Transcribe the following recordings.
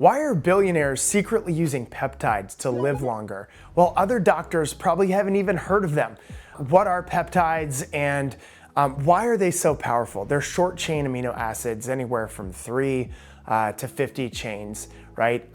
Why are billionaires secretly using peptides to live longer, while other doctors probably haven't even heard of them? What are peptides, and why are they so powerful? They're short chain amino acids, anywhere from 3 to 50 chains, right?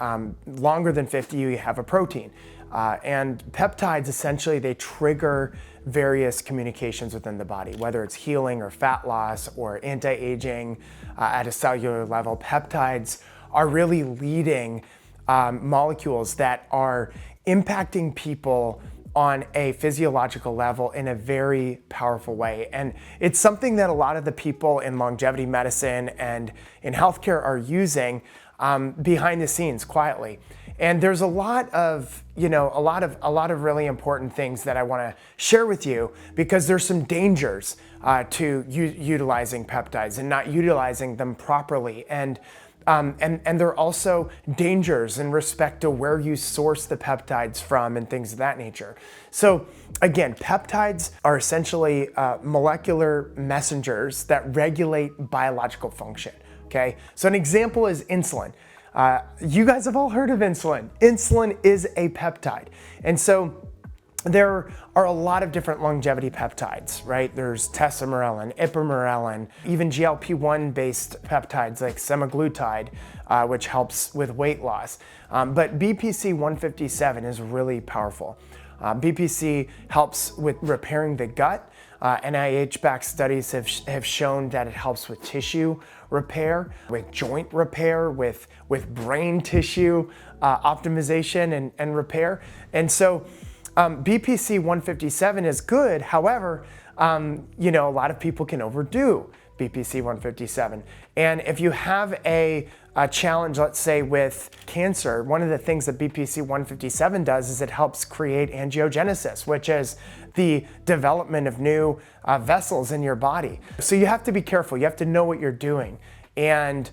Longer than 50, you have a protein. And peptides, essentially, they trigger various communications within the body, whether it's healing or fat loss or anti-aging at a cellular level. Peptides are really leading molecules that are impacting people on a physiological level in a very powerful way. And it's something that a lot of the people in longevity medicine and in healthcare are using behind the scenes quietly. And there's a lot of really important things that I want to share with you, because there's some dangers to utilizing peptides and not utilizing them properly. And there are also dangers in respect to where you source the peptides from and things of that nature. So again, peptides are essentially molecular messengers that regulate biological function, okay? So an example is insulin. You guys have all heard of insulin. Insulin is a peptide. And so there are a lot of different longevity peptides, right? There's tesamorelin, ipamorelin, even GLP-1 based peptides like semaglutide, which helps with weight loss. But BPC 157 is really powerful. BPC helps with repairing the gut. NIH-backed studies have shown that it helps with tissue repair, with joint repair, with brain tissue optimization and repair. And so BPC 157 is good. However, a lot of people can overdo BPC 157. And if you have a challenge, let's say with cancer, one of the things that BPC 157 does is it helps create angiogenesis, which is the development of new vessels in your body. So you have to be careful. You have to know what you're doing. And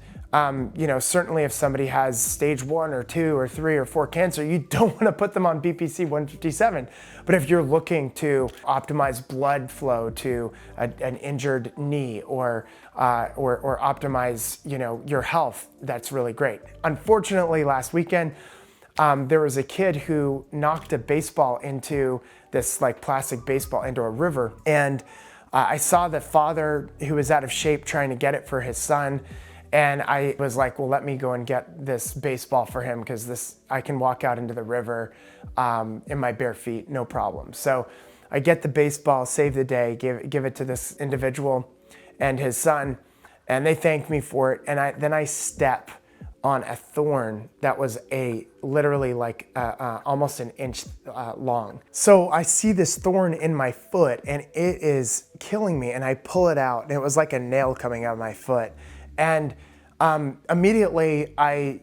certainly if somebody has stage 1 or 2 or 3 or 4 cancer, you don't want to put them on BPC 157. But if you're looking to optimize blood flow to an injured knee or optimize, your health, that's really great. Unfortunately, last weekend, there was a kid who knocked a baseball into this plastic baseball into a river. And I saw the father who was out of shape trying to get it for his son. And I was like, well, let me go and get this baseball for him, because I can walk out into the river in my bare feet, no problem. So I get the baseball, save the day, give it to this individual and his son, and they thank me for it. And then I step on a thorn that was literally almost an inch long. So I see this thorn in my foot, and it is killing me. And I pull it out, and it was like a nail coming out of my foot. And immediately I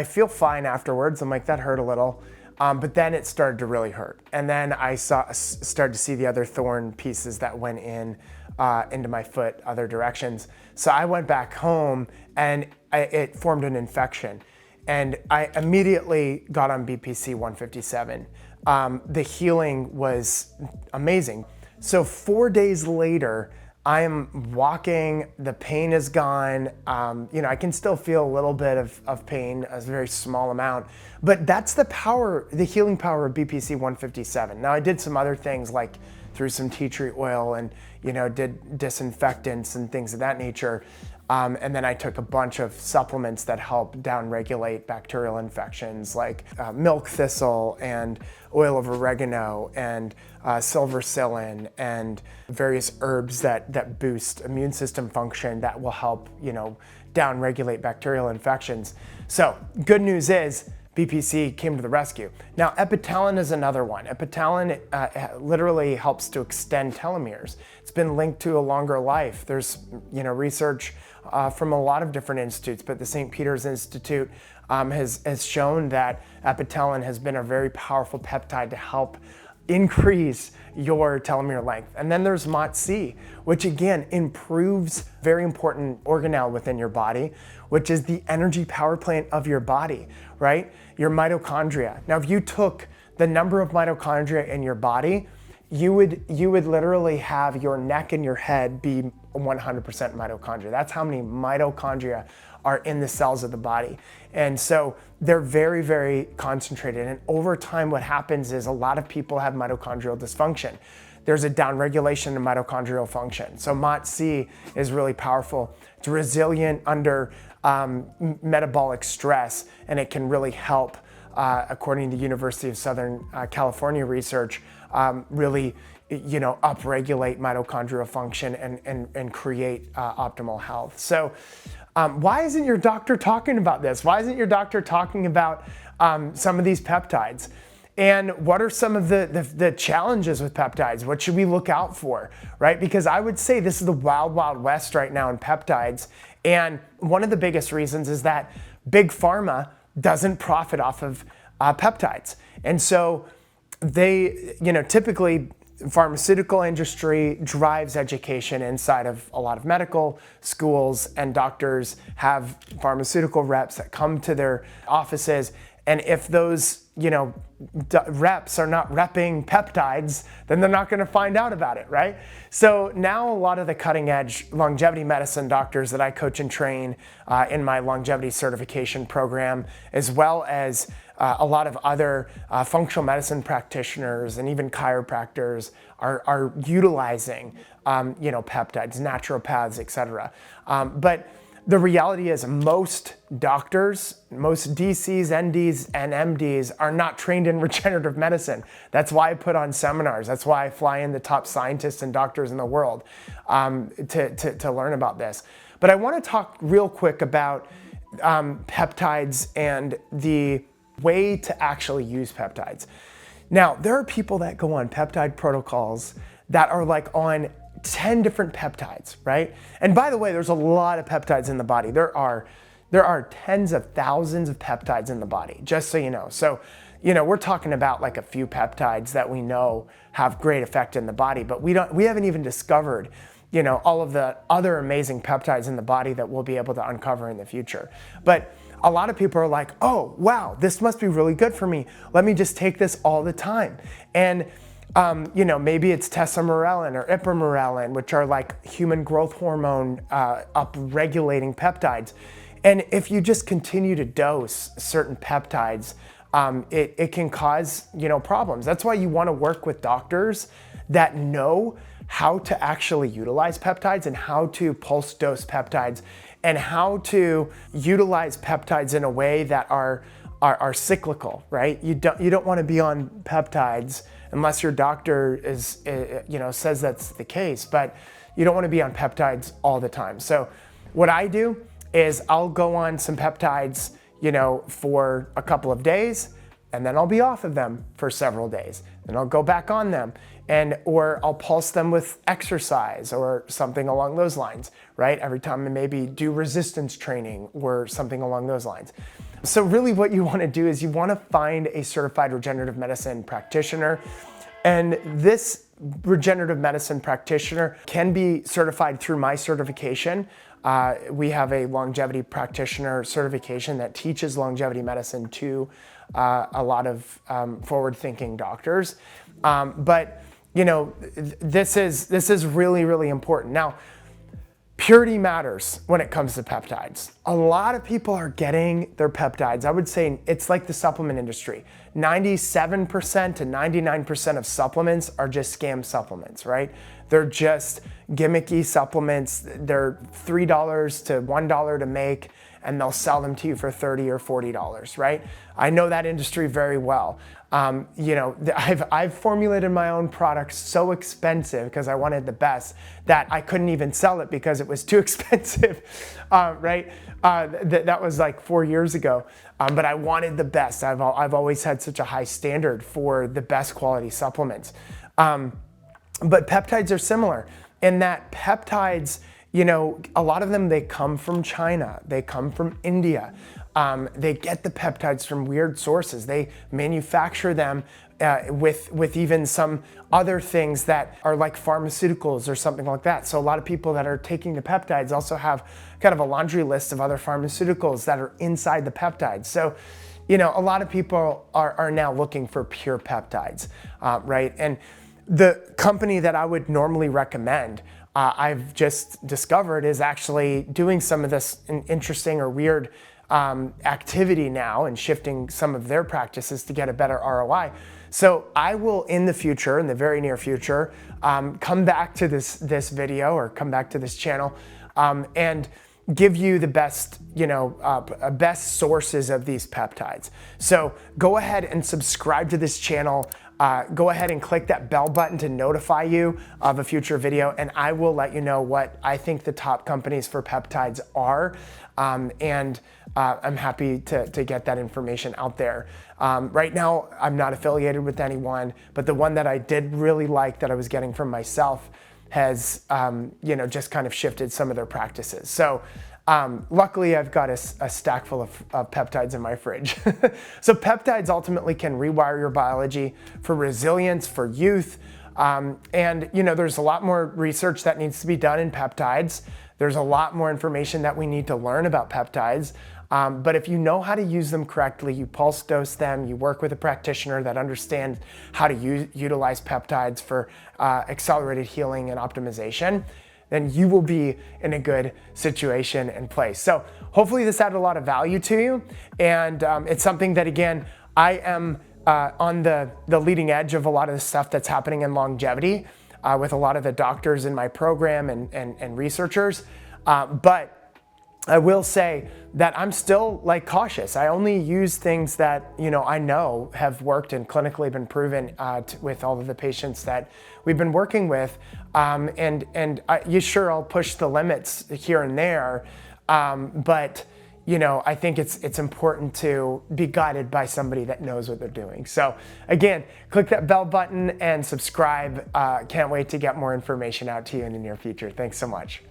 feel fine afterwards. I'm like, that hurt a little. But then it started to really hurt. And then I started to see the other thorn pieces that went into my foot, other directions. So I went back home, and it formed an infection. And I immediately got on BPC 157. The healing was amazing. So 4 days later, I am walking, the pain is gone. I can still feel a little bit of pain, a very small amount, but that's the healing power of BPC 157. Now I did some other things, like threw some tea tree oil and, did disinfectants and things of that nature. And then I took a bunch of supplements that help downregulate bacterial infections, like milk thistle and oil of oregano and silvercillin and various herbs that boost immune system function that will help, downregulate bacterial infections. So good news is BPC came to the rescue. Now, Epitalon is another one. Epitalon literally helps to extend telomeres. It's been linked to a longer life. There's, research from a lot of different institutes, but the St. Peter's Institute has shown that Epitalon has been a very powerful peptide to help increase your telomere length. And then there's MOTS-c, which again improves very important organelle within your body, which is the energy power plant of your body, right? Your mitochondria. Now, if you took the number of mitochondria in your body, you would literally have your neck and your head be 100% mitochondria. That's how many mitochondria are in the cells of the body. And so they're very, very concentrated. And over time, what happens is a lot of people have mitochondrial dysfunction. There's a downregulation in mitochondrial function. So MOTS-c is really powerful. It's resilient under metabolic stress, and it can really help, according to University of Southern California research, really upregulate mitochondrial function and create optimal health. So why isn't your doctor talking about this? Why isn't your doctor talking about some of these peptides? And what are some of the challenges with peptides? What should we look out for, right? Because I would say this is the wild, wild west right now in peptides. And one of the biggest reasons is that big pharma doesn't profit off of peptides. And so they, typically pharmaceutical industry drives education inside of a lot of medical schools, and doctors have pharmaceutical reps that come to their offices. And if those, reps are not repping peptides, then they're not going to find out about it, right? So now a lot of the cutting edge longevity medicine doctors that I coach and train in my longevity certification program, as well as a lot of other functional medicine practitioners and even chiropractors are utilizing, peptides, naturopaths, etc. But the reality is most doctors, most DCs, NDs, and MDs are not trained in regenerative medicine. That's why I put on seminars. That's why I fly in the top scientists and doctors in the world to learn about this. But I want to talk real quick about peptides and the way to actually use peptides. Now, there are people that go on peptide protocols that are like on 10 different peptides, right? And by the way, there's a lot of peptides in the body. There are tens of thousands of peptides in the body, just so you know. So, we're talking about like a few peptides that we know have great effect in the body, but we haven't even discovered, all of the other amazing peptides in the body that we'll be able to uncover in the future. But a lot of people are like, oh, wow, this must be really good for me. Let me just take this all the time. And maybe it's tesamorelin or ipamorelin, which are like human growth hormone up-regulating peptides. And if you just continue to dose certain peptides, it can cause, problems. That's why you want to work with doctors that know how to actually utilize peptides and how to pulse dose peptides and how to utilize peptides in a way that are cyclical, right? You don't want to be on peptides unless your doctor is, says that's the case, but you don't want to be on peptides all the time. So what I do is I'll go on some peptides, for a couple of days, and then I'll be off of them for several days. Then I'll go back on them, or I'll pulse them with exercise or something along those lines, right? Every time I maybe do resistance training or something along those lines. So really what you want to do is you want to find a certified regenerative medicine practitioner. And this regenerative medicine practitioner can be certified through my certification. We have a longevity practitioner certification that teaches longevity medicine to a lot of forward-thinking doctors. But this is really, really important. Now, purity matters when it comes to peptides. A lot of people are getting their peptides. I would say it's like the supplement industry. 97% to 99% of supplements are just scam supplements, right? They're just gimmicky supplements. They're $3 to $1 to make, and they'll sell them to you for $30 or $40, right? I know that industry very well. I've formulated my own product so expensive because I wanted the best that I couldn't even sell it because it was too expensive, right? That was like 4 years ago, but I wanted the best. I've always had such a high standard for the best quality supplements. But peptides are similar in that peptides, a lot of them, they come from China, they come from India. They get the peptides from weird sources. They manufacture them with even some other things that are like pharmaceuticals or something like that. So a lot of people that are taking the peptides also have kind of a laundry list of other pharmaceuticals that are inside the peptides. So, a lot of people are now looking for pure peptides, right? And the company that I would normally recommend I've just discovered is actually doing some of this interesting or weird activity now and shifting some of their practices to get a better ROI. So I will, in the future, in the very near future, come back to this video or come back to this channel and give you the best, best sources of these peptides. So go ahead and subscribe to this channel. Go ahead and click that bell button to notify you of a future video, and I will let you know what I think the top companies for peptides are. I'm happy to get that information out there. Right now, I'm not affiliated with anyone, but the one that I did really like that I was getting from myself has, just kind of shifted some of their practices. So luckily, I've got a stack full of peptides in my fridge. So peptides ultimately can rewire your biology for resilience, for youth. There's a lot more research that needs to be done in peptides. There's a lot more information that we need to learn about peptides. But if you know how to use them correctly, you pulse dose them, you work with a practitioner that understands how to utilize peptides for accelerated healing and optimization, then you will be in a good situation and place. So hopefully this added a lot of value to you. And it's something that, again, I am on the leading edge of a lot of the stuff that's happening in longevity with a lot of the doctors in my program and researchers. But I will say that I'm still cautious. I only use things that I know have worked and clinically been proven with all of the patients that we've been working with. I'll push the limits here and there, but I think it's important to be guided by somebody that knows what they're doing. So again, click that bell button and subscribe. Can't wait to get more information out to you in the near future. Thanks so much.